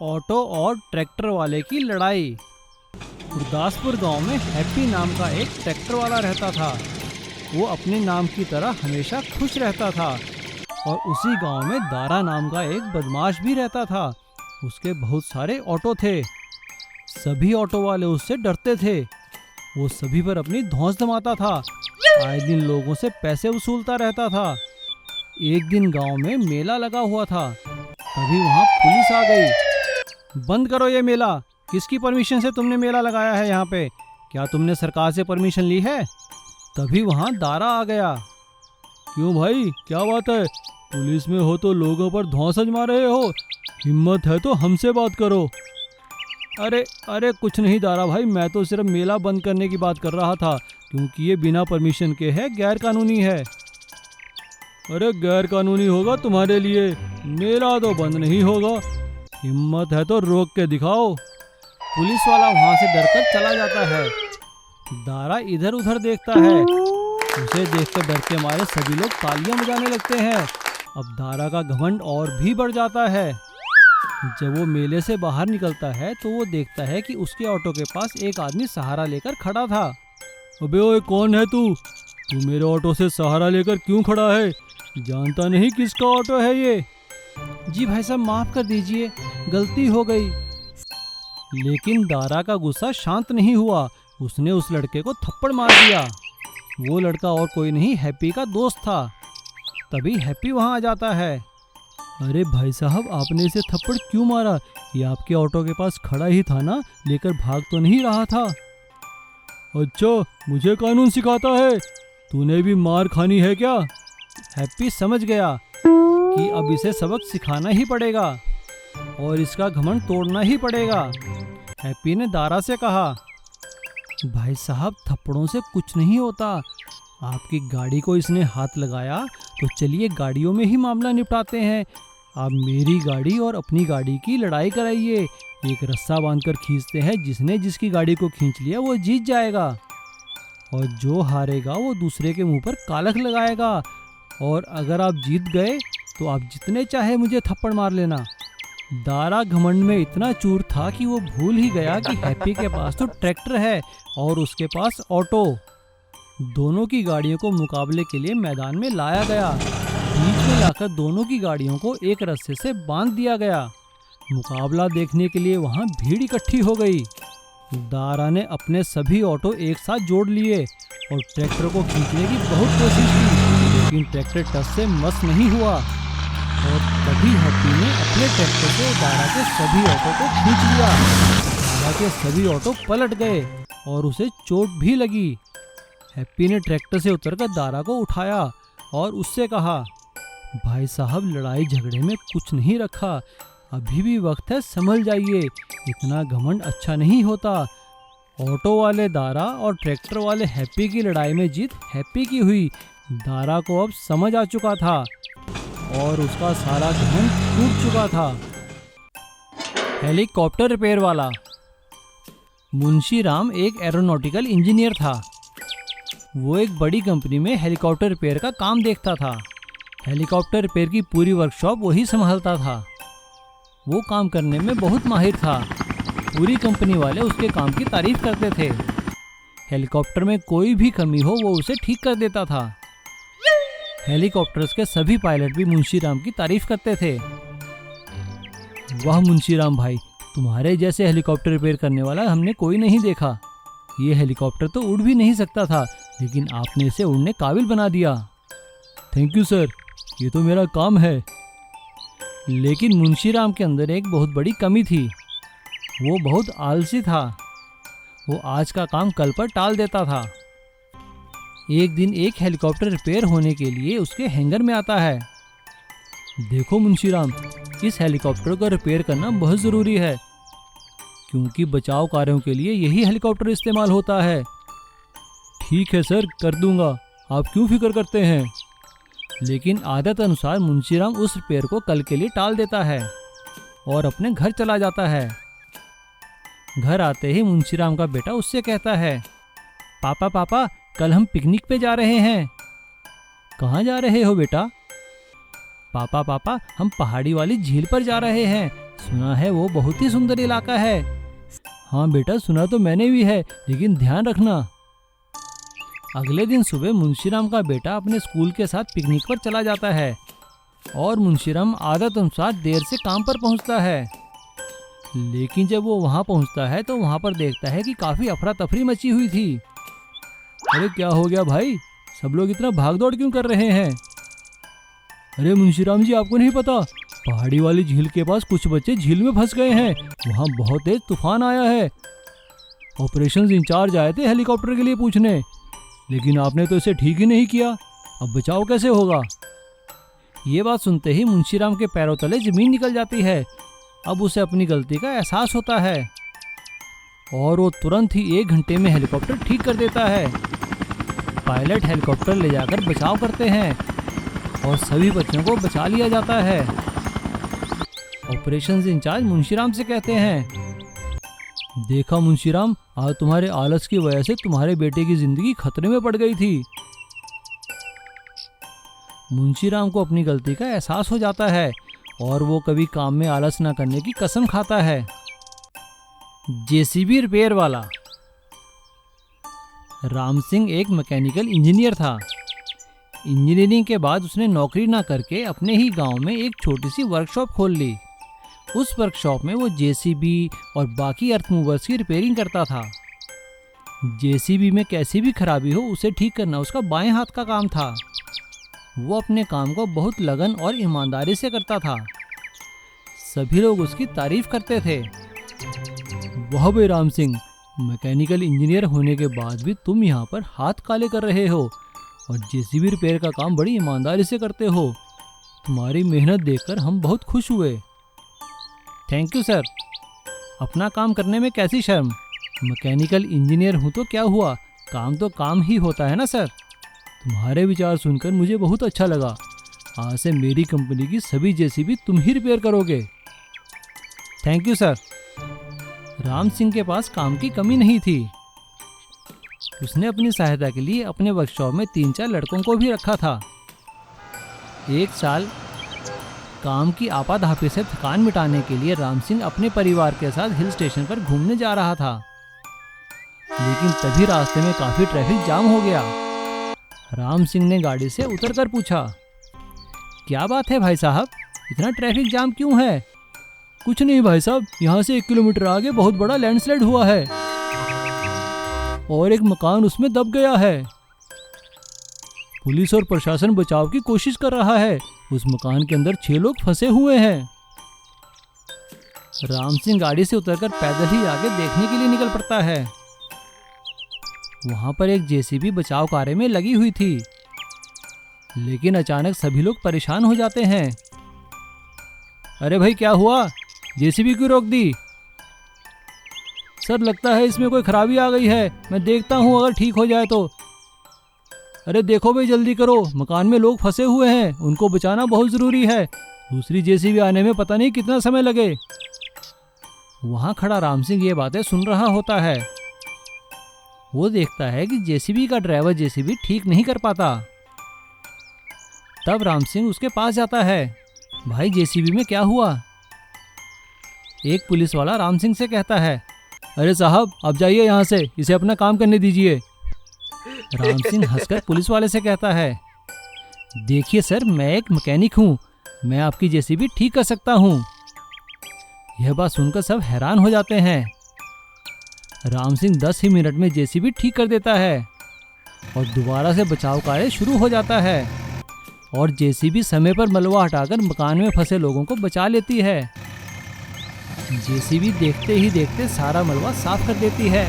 Auto और tractor वाले की लड़ाई। गुरदासपुर गांव में हैप्पी नाम का एक ट्रैक्टर वाला रहता था। वो अपने नाम की तरह हमेशा खुश रहता था। और उसी गांव में दारा नाम का एक बदमाश भी रहता था। उसके बहुत सारे ऑटो थे। सभी ऑटो वाले उससे डरते थे। वो सभी पर अपनी धौंस जमाता था। आए दिन लोगों से पैसे वसूलता रहता था। एक दिन गांव में मेला लगा हुआ था। तभी वहां पुलिस आ गई। बंद करो ये मेला। किसकी परमिशन से तुमने मेला लगाया है यहाँ पे? क्या तुमने सरकार से परमिशन ली है? तभी वहां दारा आ गया। क्यों भाई, क्या बात है? पुलिस में हो तो लोगों पर धौंस आजमा रहे हो। हिम्मत है तो हमसे बात करो। अरे अरे कुछ नहीं दारा भाई, मैं तो सिर्फ मेला बंद करने की बात कर रहा था, क्योंकि ये बिना परमिशन के है, गैर कानूनी है। अरे गैर कानूनी होगा तुम्हारे लिए, मेला तो बंद नहीं होगा। हिम्मत है तो रोक के दिखाओ। पुलिस वाला वहां से डरकर चला जाता है। दारा इधर उधर देखता है। उसे देखकर डर के मारे सभी लोग तालियां बजाने लगते हैं। अब दारा का घमंड और भी बढ़ जाता है। जब वो मेले से बाहर निकलता है तो वो देखता है कि उसके ऑटो के पास एक आदमी सहारा लेकर खड़ा था। अबे ओए, कौन है तू? तू मेरे ऑटो से सहारा लेकर क्यों खड़ा है? जानता नहीं किसका ऑटो है ये? जी भाई साहब, माफ कर दीजिए, गलती हो गई। लेकिन दारा का गुस्सा शांत नहीं हुआ। उसने उस लड़के को थप्पड़ मार दिया। वो लड़का और कोई नहीं, हैप्पी का दोस्त था। तभी हैप्पी वहां आ जाता है। अरे भाई साहब, आपने इसे थप्पड़ क्यों मारा? ये आपके ऑटो के पास खड़ा ही था ना, लेकर भाग तो नहीं रहा था? अच्छा, मुझे कानून सिखाता है? तूने भी मार खानी है क्या? हैप्पी समझ गया कि अब इसे सबक सिखाना ही पड़ेगा और इसका घमंड तोड़ना ही पड़ेगा। हैप्पी ने दारा से कहा, भाई साहब, थप्पड़ों से कुछ नहीं होता। आपकी गाड़ी को इसने हाथ लगाया तो चलिए गाड़ियों में ही मामला निपटाते हैं। आप मेरी गाड़ी और अपनी गाड़ी की लड़ाई कराइए। एक रस्सा बांधकर खींचते हैं। जिसने जिसकी गाड़ी को खींच लिया वो जीत जाएगा, और जो हारेगा वो दूसरे के मुंह पर कालख लगाएगा। और अगर आप जीत गए तो आप जितने चाहे मुझे थप्पड़ मार लेना। दारा घमंड में इतना चूर था कि वो भूल ही गया कि हैप्पी के पास तो ट्रैक्टर है और उसके पास ऑटो। दोनों की गाड़ियों को मुकाबले के लिए मैदान में लाया गया। बीच में लाकर दोनों की गाड़ियों को एक रस्से से बांध दिया गया। मुकाबला देखने के लिए वहां भीड़ इकट्ठी हो गई। दारा ने अपने सभी ऑटो एक साथ जोड़ लिए और ट्रैक्टर को खींचने की बहुत कोशिश की, लेकिन ट्रैक्टर टस से मस नहीं हुआ। और तभी हैप्पी ने अपने ट्रैक्टर से दारा के सभी ऑटो को खींच लिया। दारा के सभी ऑटो पलट गए और उसे चोट भी लगी। हैप्पी ने ट्रैक्टर से उतरकर दारा को उठाया और उससे कहा, भाई साहब, लड़ाई झगड़े में कुछ नहीं रखा। अभी भी वक्त है, संभल जाइए। इतना घमंड अच्छा नहीं होता। ऑटो वाले दारा और ट्रैक्टर वाले हैप्पी की लड़ाई में जीत हैप्पी की हुई। दारा को अब समझ आ चुका था और उसका सारा घमंड टूट चुका था। हेलीकॉप्टर रिपेयर वाला। मुंशी राम एक एरोनॉटिकल इंजीनियर था। वो एक बड़ी कंपनी में हेलीकॉप्टर रिपेयर का काम देखता था। हेलीकॉप्टर रिपेयर की पूरी वर्कशॉप वही संभालता था। वो काम करने में बहुत माहिर था। पूरी कंपनी वाले उसके काम की तारीफ करते थे। हेलीकॉप्टर में कोई भी कमी हो वो उसे ठीक कर देता था। हेलीकॉप्टर्स के सभी पायलट भी मुंशी राम की तारीफ करते थे। वाह मुंशी राम भाई, तुम्हारे जैसे हेलीकॉप्टर रिपेयर करने वाला हमने कोई नहीं देखा। ये हेलीकॉप्टर तो उड़ भी नहीं सकता था, लेकिन आपने इसे उड़ने काबिल बना दिया। थैंक यू सर, ये तो मेरा काम है। लेकिन मुंशी राम के अंदर एक बहुत बड़ी कमी थी। वो बहुत आलसी था। वो आज का काम कल पर टाल देता था। एक दिन एक हेलीकॉप्टर रिपेयर होने के लिए उसके हैंगर में आता है। देखो मुंशी राम, इस हेलीकॉप्टर को रिपेयर करना बहुत ज़रूरी है, क्योंकि बचाव कार्यों के लिए यही हेलीकॉप्टर इस्तेमाल होता है। ठीक है सर, कर दूंगा, आप क्यों फिक्र करते हैं। लेकिन आदत अनुसार मुंशीराम उस रिपेयर को कल के लिए टाल देता है और अपने घर चला जाता है। घर आते ही मुंशीराम का बेटा उससे कहता है, पापा पापा, कल हम पिकनिक पे जा रहे हैं। कहाँ जा रहे हो बेटा? पापा पापा, हम पहाड़ी वाली झील पर जा रहे हैं। सुना है वो बहुत ही सुंदर इलाका है। हाँ बेटा, सुना तो मैंने भी है, लेकिन ध्यान रखना। अगले दिन सुबह मुंशीराम का बेटा अपने स्कूल के साथ पिकनिक पर चला जाता है और मुंशीराम आदत अनुसार देर से काम पर पहुंचता है। लेकिन जब वो वहां पहुंचता है तो वहां पर देखता है कि काफी अफरा तफरी मची हुई थी। अरे क्या हो गया भाई, सब लोग इतना भाग दौड़ क्यों कर रहे हैं? अरे मुंशीराम जी, आपको नहीं पता, पहाड़ी वाली झील के पास कुछ बच्चे झील में फंस गए हैं। वहाँ बहुत तेज तूफान आया है। ऑपरेशंस इंचार्ज आए थे हेलीकॉप्टर के लिए पूछने, लेकिन आपने तो इसे ठीक ही नहीं किया। अब बचाव कैसे होगा? ये बात सुनते ही मुंशीराम के पैरों तले जमीन निकल जाती है। अब उसे अपनी गलती का एहसास होता है और वो तुरंत ही 1 घंटे में हेलीकॉप्टर ठीक कर देता है। पायलट हेलीकॉप्टर ले जाकर बचाव करते हैं और सभी बच्चों को बचा लिया जाता है। ऑपरेशंस इंचार्ज मुंशीराम से कहते हैं, देखा मुंशीराम, आज तुम्हारे आलस की वजह से तुम्हारे बेटे की जिंदगी खतरे में पड़ गई थी। मुंशीराम को अपनी गलती का एहसास हो जाता है और वो कभी काम में आलस न करने की कसम खाता है। जेसीबी रिपेयर वाला। राम सिंह एक मैकेनिकल इंजीनियर था। इंजीनियरिंग के बाद उसने नौकरी ना करके अपने ही गांव में एक छोटी सी वर्कशॉप खोल ली। उस वर्कशॉप में वो जेसीबी और बाकी अर्थ मूवर्स की रिपेयरिंग करता था। जेसीबी में कैसी भी खराबी हो उसे ठीक करना उसका बाएं हाथ का काम था। वो अपने काम को बहुत लगन और ईमानदारी से करता था। सभी लोग उसकी तारीफ करते थे। वाह बे राम सिंह, मैकेनिकल इंजीनियर होने के बाद भी तुम यहाँ पर हाथ काले कर रहे हो और जेसीबी रिपेयर का काम बड़ी ईमानदारी से करते हो। तुम्हारी मेहनत देखकर हम बहुत खुश हुए। Thank you sir. अपना काम करने में कैसी शर्म, मैकेनिकल इंजीनियर हूँ तो क्या हुआ, काम तो काम ही होता है ना सर। तुम्हारे विचार सुनकर मुझे बहुत अच्छा लगा। आज से मेरी कंपनी की सभी जेसीबी तुम ही रिपेयर करोगे। Thank you sir. Ram Singh के पास काम की कमी नहीं थी। उसने अपनी सहायता के लिए अपने वर्कशॉप में 3-4 लड़कों को भी रखा था। एक साल काम की आपाधापी से थकान मिटाने के लिए राम सिंह अपने परिवार के साथ हिल स्टेशन पर घूमने जा रहा था। लेकिन तभी रास्ते में काफी ट्रैफिक जाम हो गया। राम सिंह ने गाड़ी से उतरकर पूछा, क्या बात है भाई साहब, इतना ट्रैफिक जाम क्यों है? कुछ नहीं भाई साहब, यहाँ से 1 किलोमीटर आगे बहुत बड़ा लैंडस्लाइड हुआ है और एक मकान उसमें दब गया है। पुलिस और प्रशासन बचाव की कोशिश कर रहा है। उस मकान के अंदर 6 लोग फंसे हुए हैं। राम सिंह गाड़ी से उतरकर पैदल ही आगे देखने के लिए निकल पड़ता है। वहां पर एक जेसीबी बचाव कार्य में लगी हुई थी, लेकिन अचानक सभी लोग परेशान हो जाते हैं। अरे भाई क्या हुआ, जेसीबी क्यों रोक दी? सर लगता है इसमें कोई खराबी आ गई है, मैं देखता हूँ अगर ठीक हो जाए तो। अरे देखो भाई जल्दी करो, मकान में लोग फंसे हुए हैं, उनको बचाना बहुत जरूरी है। दूसरी जेसीबी आने में पता नहीं कितना समय लगे। वहां खड़ा राम सिंह ये बातें सुन रहा होता है। वो देखता है कि जेसीबी का ड्राइवर जेसीबी ठीक नहीं कर पाता। तब राम सिंह उसके पास जाता है। भाई जेसीबी में क्या हुआ? एक पुलिस वाला राम सिंह से कहता है, अरे साहब आप जाइए यहाँ से, इसे अपना काम करने दीजिए। राम सिंह हंसकर पुलिस वाले से कहता है, देखिए सर, मैं एक मैकेनिक हूँ, मैं आपकी जेसीबी ठीक कर सकता हूँ। यह बात सुनकर सब हैरान हो जाते हैं। राम सिंह 10 ही मिनट में जेसीबी ठीक कर देता है और दोबारा से बचाव कार्य शुरू हो जाता है और जेसीबी समय पर मलबा हटाकर मकान में फंसे लोगों को बचा लेती है। जेसीबी देखते ही देखते सारा मलबा साफ कर देती है।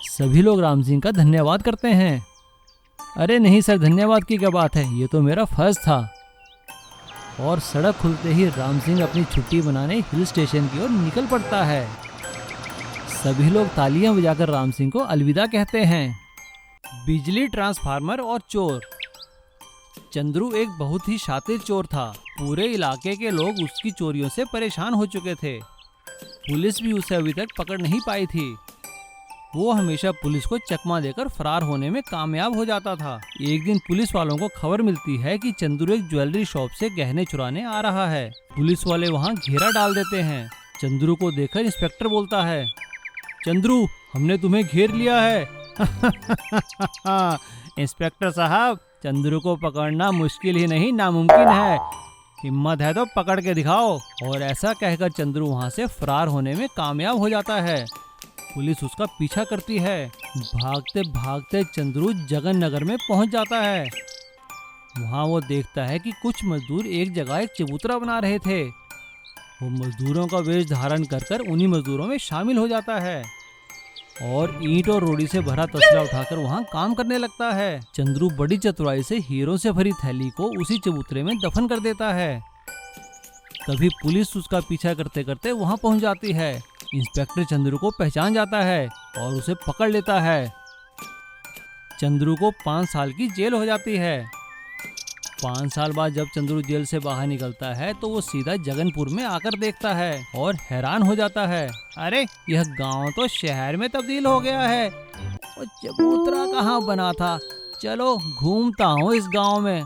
सभी लोग राम सिंह का धन्यवाद करते हैं। अरे नहीं सर, धन्यवाद की क्या बात है, ये तो मेरा फर्ज था। और सड़क खुलते ही राम सिंह अपनी छुट्टी बनाने हिल स्टेशन की ओर निकल पड़ता है। सभी लोग तालियां बजाकर राम सिंह को अलविदा कहते हैं। बिजली ट्रांसफार्मर और चोर। चंद्रू एक बहुत ही शातिर चोर था। पूरे इलाके के लोग उसकी चोरियों से परेशान हो चुके थे। पुलिस भी उसे अभी तक पकड़ नहीं पाई थी। वो हमेशा पुलिस को चकमा देकर फरार होने में कामयाब हो जाता था। एक दिन पुलिस वालों को खबर मिलती है कि चंद्रू एक ज्वेलरी शॉप से गहने चुराने आ रहा है। पुलिस वाले वहाँ घेरा डाल देते हैं। चंद्रू को देखकर इंस्पेक्टर बोलता है, चंद्रू, हमने तुम्हें घेर लिया है। इंस्पेक्टर साहब, चंद्रू को पकड़ना मुश्किल ही नहीं नामुमकिन है। हिम्मत है तो पकड़ के दिखाओ। और ऐसा कहकर चंद्रू वहाँ से फरार होने में कामयाब हो जाता है। पुलिस उसका पीछा करती है। भागते भागते चंद्रू जगन नगर में पहुँच जाता है। वहाँ वो देखता है कि कुछ मजदूर एक जगह एक चबूतरा बना रहे थे। वो मजदूरों का वेश धारण कर उन्हीं मजदूरों में शामिल हो जाता है और ईंट और रोड़ी से भरा तसला उठाकर वहाँ काम करने लगता है। चंद्रू बड़ी चतुराई से हीरों से भरी थैली को उसी चबूतरे में दफन कर देता है। तभी पुलिस उसका पीछा करते करते वहाँ पहुँच जाती है। इंस्पेक्टर चंद्रू को पहचान जाता है और उसे पकड़ लेता है। चंद्रू को 5 साल की जेल हो जाती है। 5 साल बाद जब चंद्रू जेल से बाहर निकलता है तो वो सीधा जगनपुर में आकर देखता है और हैरान हो जाता है। अरे, यह गांव तो शहर में तब्दील हो गया है। वो चबूतरा कहाँ बना था? चलो घूमता हूँ इस गांव में।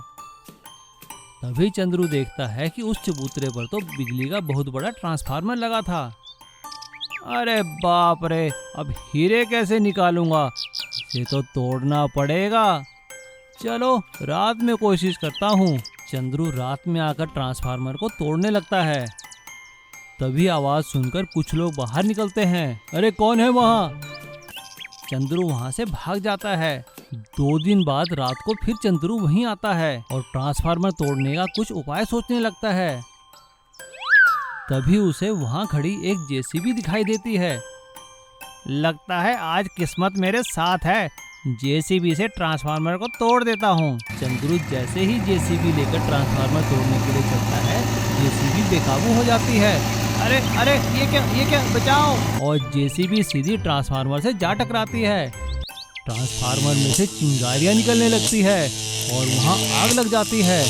तभी चंद्रू देखता है कि उस चबूतरे पर तो बिजली का बहुत बड़ा ट्रांसफार्मर लगा था। अरे बाप रे, अब हीरे कैसे निकालूंगा? इसे तो तोड़ना पड़ेगा। चलो रात में कोशिश करता हूँ। चंद्रू रात में आकर ट्रांसफार्मर को तोड़ने लगता है। तभी आवाज सुनकर कुछ लोग बाहर निकलते हैं। अरे कौन है वहाँ? चंद्रू वहाँ से भाग जाता है। 2 दिन बाद रात को फिर चंद्रू वहीं आता है और ट्रांसफार्मर तोड़ने का कुछ उपाय सोचने लगता है। तभी उसे वहाँ खड़ी एक जेसीबी दिखाई देती है। लगता है आज किस्मत मेरे साथ है। जेसीबी से ट्रांसफार्मर को तोड़ देता हूँ। चंद्रू जैसे ही जेसीबी लेकर ट्रांसफार्मर तोड़ने के लिए चलता है, जेसीबी बेकाबू हो जाती है। अरे अरे, ये क्या, बचाओ! और जेसीबी सीधी ट्रांसफार्मर से जा टकराती है। ट्रांसफार्मर में से चिंगारियां निकलने लगती है और वहाँ आग लग जाती है।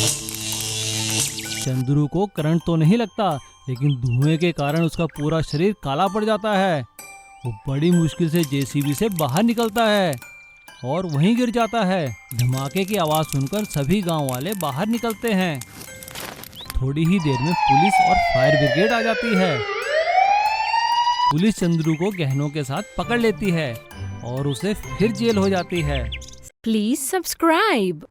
चंद्रू को करंट तो नहीं लगता, लेकिन धुएं के कारण उसका पूरा शरीर काला पड़ जाता है। वो बड़ी मुश्किल से जेसीबी से बाहर निकलता है और वहीं गिर जाता है। धमाके की आवाज सुनकर सभी गांव वाले बाहर निकलते हैं। थोड़ी ही देर में पुलिस और फायर ब्रिगेड आ जाती है। पुलिस चंद्रू को गहनों के साथ पकड़ लेती है और उसे फिर जेल हो जाती है। Please subscribe.